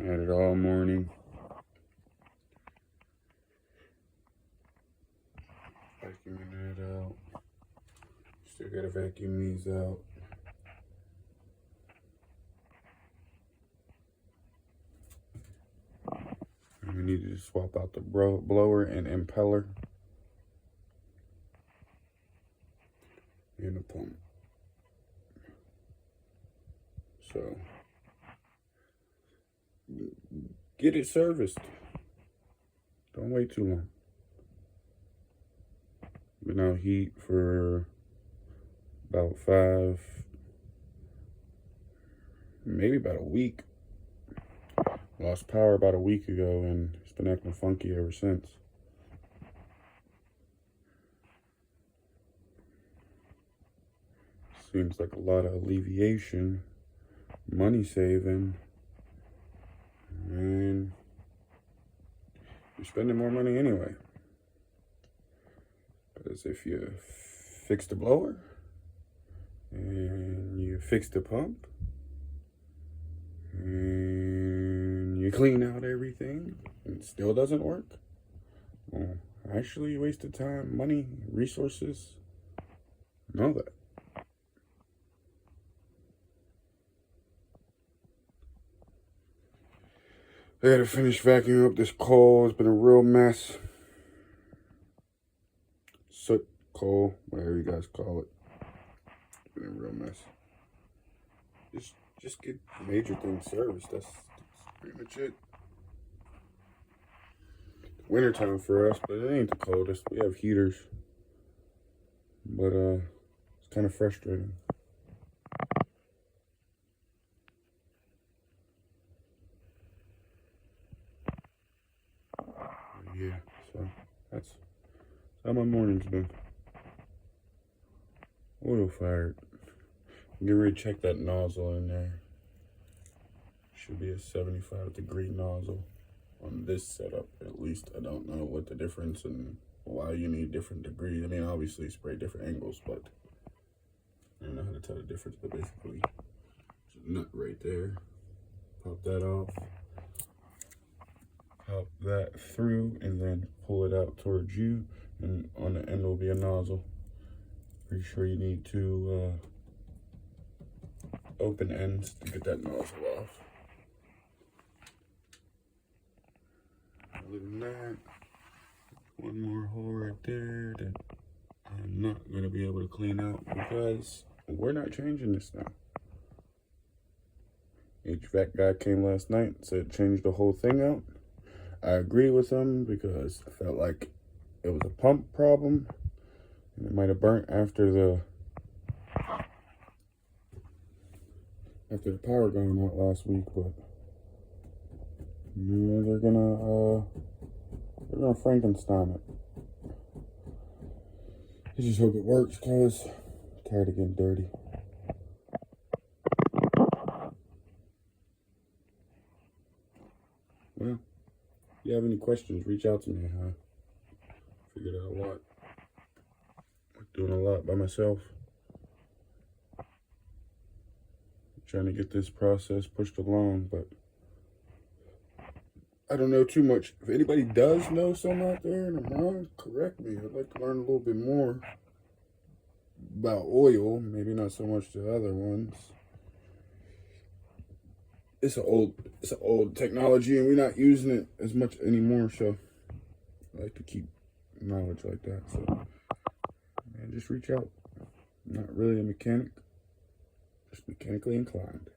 Had it all morning. Vacuuming that out. Still gotta vacuum these out. And we need to swap out the blower and impeller. And the pump. So, get it serviced. Don't wait too long. Been out heat for about maybe about a week. Lost power about a week ago and it's been acting funky ever since. Seems like a lot of alleviation, money saving, and you're spending more money anyway. Because if you fix the blower and you fix the pump and you clean out everything and it still doesn't work, well, actually you wasted time, money, resources, and all that. I gotta finish vacuuming up this coal. It's been a real mess. Soot, coal, whatever you guys call it. It's been a real mess. Just get major things serviced. That's pretty much it. Wintertime for us, but it ain't the coldest. We have heaters. But it's kind of frustrating. Yeah, so that's how my morning's been. Oil fired. Get ready to check that nozzle in there. Should be a 75-degree nozzle on this setup, at least. I don't know what the difference and why you need different degrees. I mean, obviously spray different angles, but I don't know how to tell the difference. But basically, there's a nut right there. Pop that off. Pop that through and then pull it out towards you, and on the end will be a nozzle. Pretty sure you need two open ends to get that nozzle off. Other than that, one more hole right there that I'm not going to be able to clean out because we're not changing this now. HVAC guy came last night and said change the whole thing out. I agree with him because I felt like it was a pump problem and it might have burnt after the power going out last week, but yeah, they're gonna Frankenstein it. I just hope it works because I'm tired of getting dirty. Well, if you have any questions, reach out to me. I figured out a lot. I'm doing a lot by myself. Trying to get this process pushed along, but I don't know too much. If anybody does know something out there and I'm wrong, correct me. I'd like to learn a little bit more about oil, maybe not so much the other ones. It's an old technology and we're not using it as much anymore, so I like to keep knowledge like that. So man, just reach out. I'm not really a mechanic, just mechanically inclined.